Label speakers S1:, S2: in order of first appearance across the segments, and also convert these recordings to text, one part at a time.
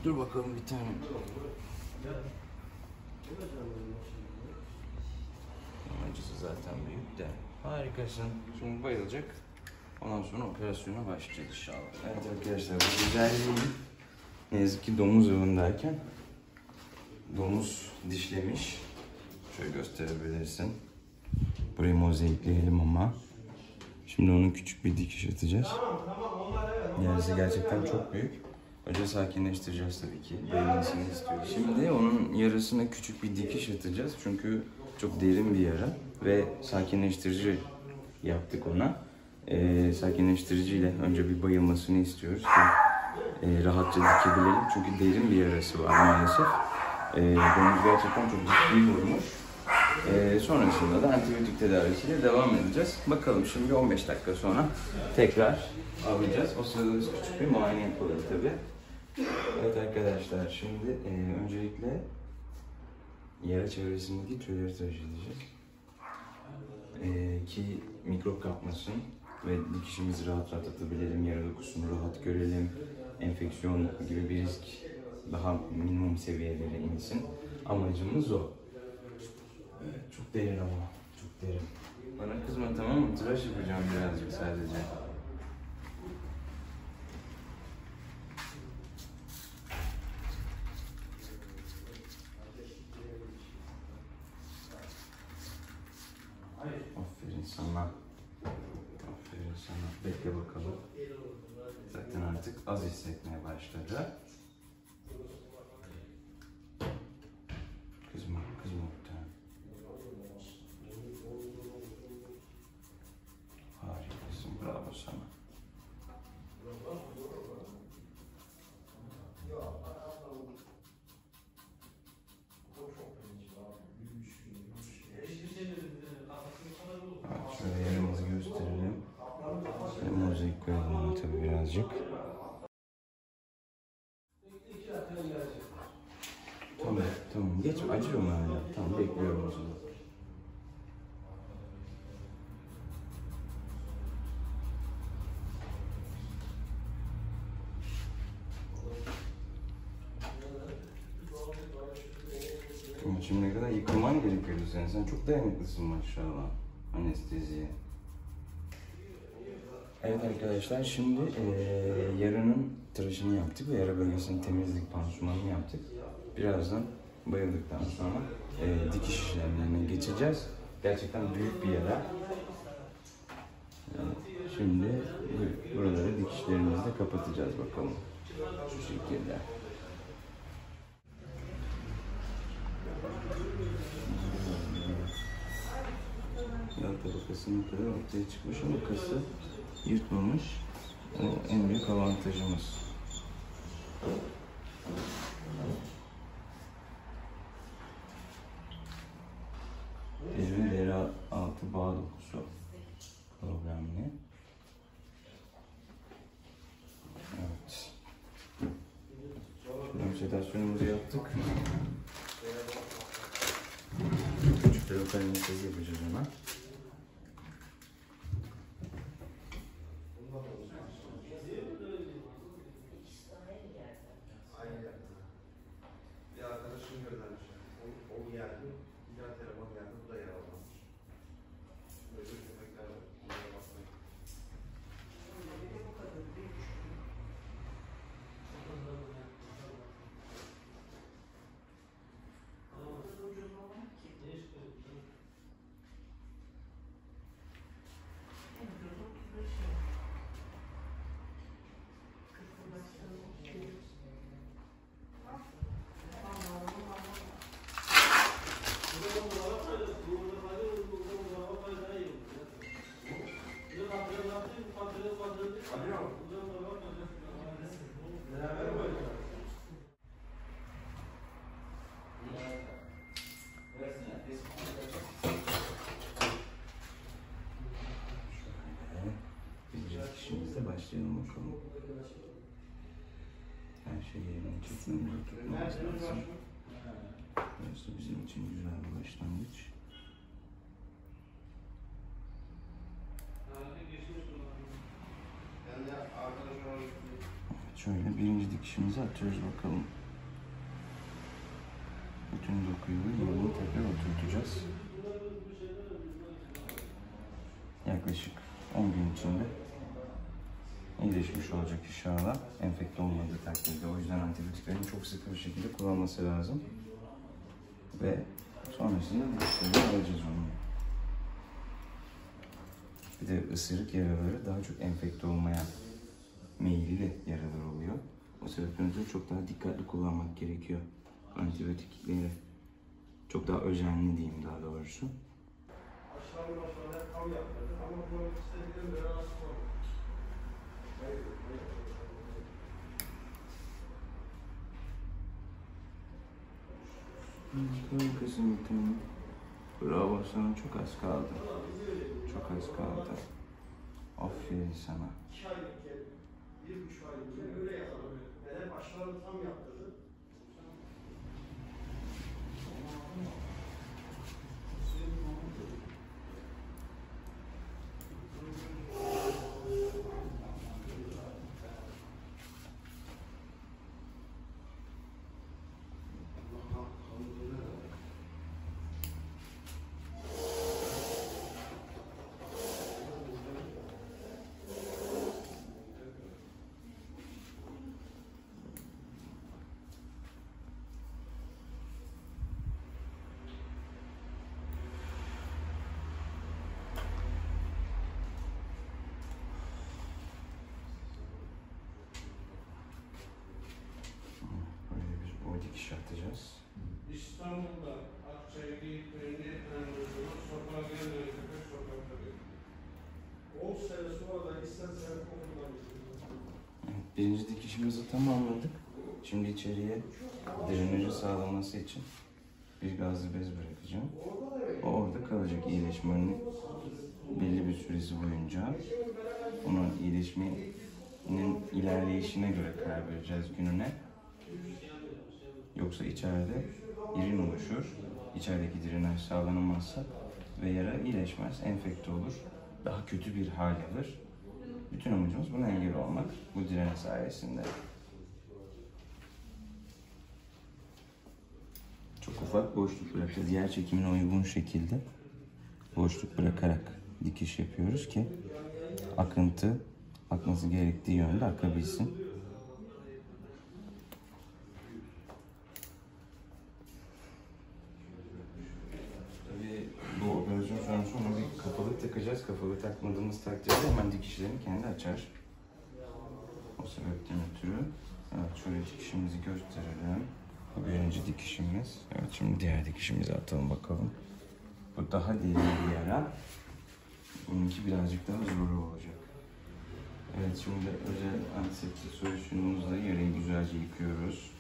S1: Dur bakalım bir tane. Acısı zaten büyük de. Harikasın. Şimdi bayılacak. Ondan sonra operasyona başlayacağız inşallah. Evet arkadaşlar, bu güzelliği ne yazık ki domuz avındayken domuz dişlemiş. Şöyle gösterebilirsin. Burayı mozaikleyelim ama. Şimdi onun küçük bir dikiş atacağız. Yarısı gerçekten çok büyük. Önce sakinleştireceğiz tabii ki. Bayılmasını istiyoruz. Şimdi onun yarısına küçük bir dikiş atacağız. Çünkü çok derin bir yara. Ve sakinleştirici yaptık ona. Sakinleştiriciyle önce bir bayılmasını istiyoruz ki rahatça dikebilelim. Çünkü derin bir yarası var maalesef. Domuz gerçekten çok ciddi vurmuş. Sonrasında da antibiyotik tedavisiyle devam edeceğiz. Bakalım şimdi 15 dakika sonra tekrar alacağız. O sırada küçük bir muayene yapalım tabii. Evet arkadaşlar, şimdi öncelikle yara çevresindeki tüyleri tıraş edeceğiz. Ki mikrop kapmasın ve dikişimizi rahat atabilelim, yara dokusunu rahat görelim, enfeksiyon gibi bir risk daha minimum seviyelere insin. Amacımız o. Evet, çok derin ama, çok derin. Bana kızma, tamam mı? Tıraş yapacağım birazcık sadece. Aferin sana. Aferin sana. Bekle bakalım. Zaten artık az hissetmeye başladı. Kızma, kızma bir tane. Harikasın, bravo sana. Şöyle yerimizi gösterelim. Mozaik koyalım ona tabii birazcık. Tamam, tamam. Geç, acıyor mu hala? Tamam, bekliyorum o zaman. Şimdiye kadar yıkaman gerekiyordu senin. Sen çok dayanıklısın maşallah anesteziye. Evet arkadaşlar, şimdi yaranın tıraşını yaptık ve yara bölgesinin temizlik pansumanını yaptık. Birazdan bayıldıktan sonra dikiş işlemlerine geçeceğiz. Gerçekten büyük bir yara. Şimdi buraları dikişlerimizle kapatacağız bakalım. Şu şekilde. Yağ tabakasının kadar ortaya çıkmış ama kası yırtmamış. O en büyük avantajımız. Deri ve deri altı bağ dokusu problemli. Evet. Şimdi sedasyonumu yaptık. Küçük bir lokal anestezi yapacağız ona.
S2: Bir arkadaşım göndermiş. O geldi. Diğer telefon geldi. Bu da yaralanmış. Böyle köpekler var. Onlara bakmayın.
S1: İşimize başlayalım bakalım. Her şey yerine çekmemiz oturtmamız lazım. Burası bizim için güzel bir başlangıç. Evet, Şöyle birinci dikişimizi atıyoruz bakalım. Bütün dokuyu yerine tekrar oturtacağız. Yaklaşık 10 gün içinde iyileşmiş olacak inşallah. Enfekte olmadığı takdirde. O yüzden antibiyotiklerin çok sıkı bir şekilde kullanması lazım. Ve sonrasında dikişlerini alacağız onu. Bir de ısırık yaraları daha çok enfekte olmaya meyilli yaralar oluyor. O sebepten ötürü çok daha dikkatli kullanmak gerekiyor antibiyotikleri. Çok daha özenli diyeyim daha doğrusu. Kızım bir tane. Bravo sana, çok az kaldı. Çok az kaldı. Aferin sana.
S2: 2 aylık, 1,5 aylık öyle yapalım. Neden aşılarını tam yaptırdı?
S1: Dikiş atacağız.
S2: İstanbul'da Akçay'ı gittiğinde sokağa gelmedi, köpek sokakları. 10 sene sonra da istersen kullanırsın.
S1: Birinci dikişimizi tamamladık. Şimdi içeriye drenajı sağlaması için bir gazlı bez bırakacağım. O orada kalacak iyileşmenin belli bir süresi boyunca. Onun iyileşmenin ilerleyişine göre karar vereceğiz gününe. Yoksa içeride irin oluşur. İçerideki drenaj sağlanamazsa ve yara iyileşmez, enfekte olur. Daha kötü bir hal alır. Bütün amacımız buna engel olmak bu drenaj sayesinde. Çok ufak boşluk bırakacağız. Yer çekimine uygun şekilde boşluk bırakarak dikiş yapıyoruz ki akıntı akması gerektiği yönde akabilsin. Bu operasyon sonrası ona bir kafalık takacağız. Kafalık takmadığımız takdirde hemen dikişlerini kendi açar. O sebepten ötürü. Evet, şöyle dikişimizi gösterelim. Bu birinci dikişimiz. Evet, şimdi diğer dikişimizi atalım bakalım. Bu daha derin bir yara. Bununki birazcık daha zor olacak. Evet, şimdi özel antiseptik solüsyonumuzla yarayı güzelce yıkıyoruz.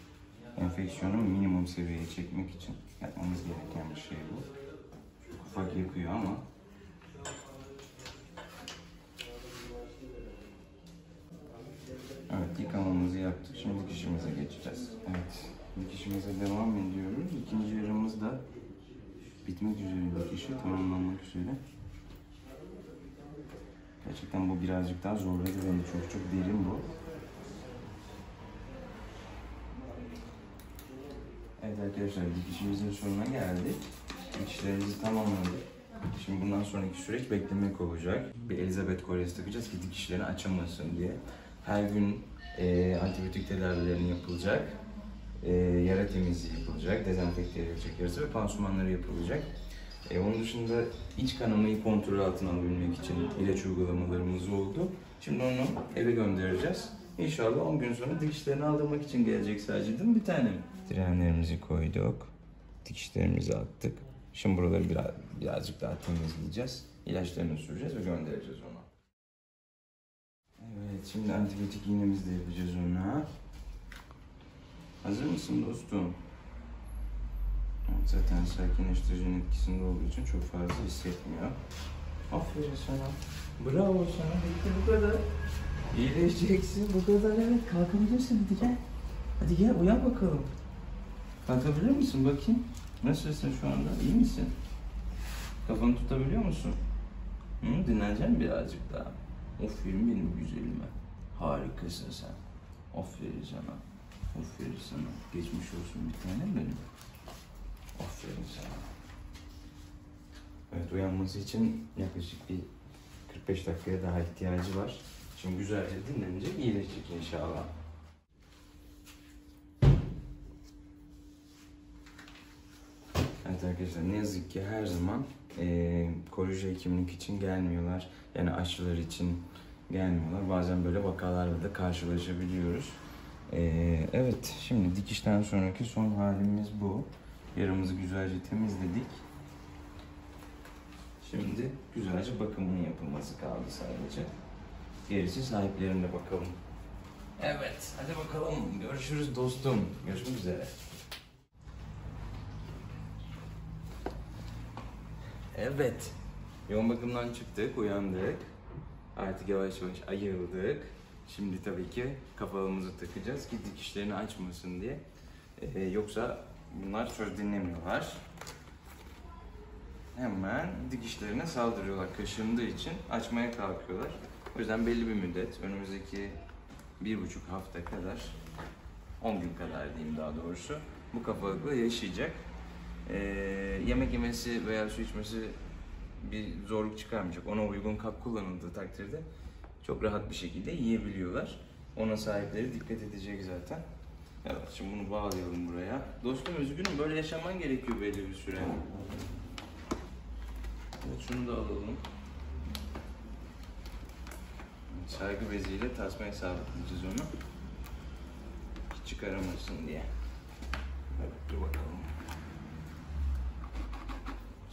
S1: Enfeksiyonu minimum seviyeye çekmek için yapmamız gereken bir şey bu. Ufak yakıyor ama evet, yıkamamızı yaptık. Şimdi dikişimize geçeceğiz. Evet, dikişimize devam ediyoruz. İkinci yarımız da bitmek üzere, dikişi tamamlanmak üzere. Gerçekten bu birazcık daha zorladı beni. Çok derin bu. Evet arkadaşlar, dikişimizin sonuna geldik. Dikişlerimizi tamamladık. Şimdi bundan sonraki süreç beklemek olacak. Bir Elizabeth kolyesi takacağız ki dikişlerini açamasın diye. Her gün antibiyotik tedavilerini yapılacak. Yara temizliği yapılacak. Dezenfekte edilecek yarası ve pansumanları yapılacak. Onun dışında iç kanamayı kontrol altına alabilmek için ilaç uygulamalarımız oldu. Şimdi onu eve göndereceğiz. İnşallah 10 gün sonra dikişlerini aldırmak için gelecek sadece, değil mi bir tanem? Direnlerimizi koyduk. Dikişlerimizi attık. Şimdi buraları birazcık daha temizleyeceğiz. İlaçlarını süreceğiz ve göndereceğiz ona. Evet, şimdi antibiyotik iğnemizi de yapacağız ona. Hazır mısın dostum? Evet, zaten sakinleştiricinin etkisinde olduğu için çok fazla hissetmiyor. Aferin sana. Bravo sana. Bitti, bu kadar. İyileşeceksin, bu kadar. Evet, kalkabilirsin. Hadi gel. Hadi gel, uyan bakalım. Kalkabilir misin bakayım? Nasılsın şu anda? İyi misin? Kafanı tutabiliyor musun? Dinleneceksin birazcık daha. Aferin benim güzelime. Harikasın sen. Aferin sana. Aferin sana. Geçmiş olsun bir tanem benim. Aferin sana. Evet, uyanması için yaklaşık bir 45 dakikaya daha ihtiyacı var. Şimdi güzelce dinlenince iyileşecek inşallah. Evet arkadaşlar, ne yazık ki her zaman koloji hekimlik için gelmiyorlar. Yani aşılar için gelmiyorlar. Bazen böyle vakalarla da karşılaşabiliyoruz. Evet, şimdi dikişten sonraki son halimiz bu. Yaramızı güzelce temizledik. Şimdi güzelce bakımının yapılması kaldı sadece. Gerisi sahiplerine bakalım. Evet, hadi bakalım. Görüşürüz dostum. Görüşmek üzere. Evet, yoğun bakımdan çıktık, uyandık. Artık yavaş yavaş ayıldık. Şimdi tabii ki kafalığımızı takacağız ki dikişlerini açmasın diye. Yoksa bunlar söz dinlemiyorlar. Hemen dikişlerine saldırıyorlar. Kaşındığı için açmaya kalkıyorlar. O yüzden belli bir müddet, önümüzdeki 1,5 hafta kadar, 10 gün kadar diyeyim daha doğrusu, bu kafalıkla yaşayacak. Yemek yemesi veya su içmesi bir zorluk çıkarmayacak. Ona uygun kap kullanıldığı takdirde çok rahat bir şekilde yiyebiliyorlar. Ona sahipleri dikkat edecek zaten. Evet, şimdi bunu bağlayalım buraya. Dostum üzgünüm, böyle yaşaman gerekiyor belli bir süre. Evet, şunu da alalım. Sargı beziyle tasmaya sabitlayacağız onu. Hiç çıkaramasın diye. Evet, dur bakalım.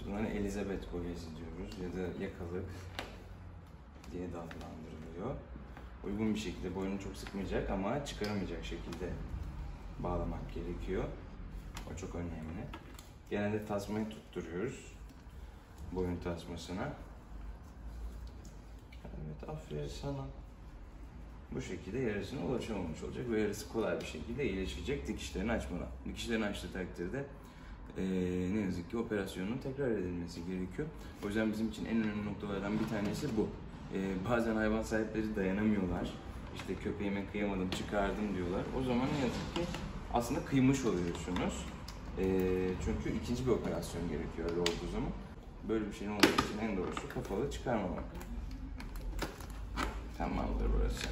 S1: Bunlara Elizabeth kolyesi diyoruz ya da yakalık diye de adlandırılıyor. Uygun bir şekilde, boynunu çok sıkmayacak ama çıkaramayacak şekilde bağlamak gerekiyor. O çok önemli. Genelde tasmayı tutturuyoruz boyun tasmasına. Evet, aferin sana. Bu şekilde yarasına ulaşamamış olacak ve yarası kolay bir şekilde iyileşecek dikişlerini açmadan. Dikişlerini açtığı takdirde ne yazık ki operasyonun tekrar edilmesi gerekiyor. O yüzden bizim için en önemli noktalardan bir tanesi bu. Bazen hayvan sahipleri dayanamıyorlar. İşte köpeğime kıyamadım, çıkardım diyorlar. O zaman ne yazık ki aslında kıymış oluyorsunuz. Çünkü ikinci bir operasyon gerekiyor öyle olduğu zaman. Böyle bir şeyin olması için en doğrusu kafalığı çıkarmamak. Tamamdır burası.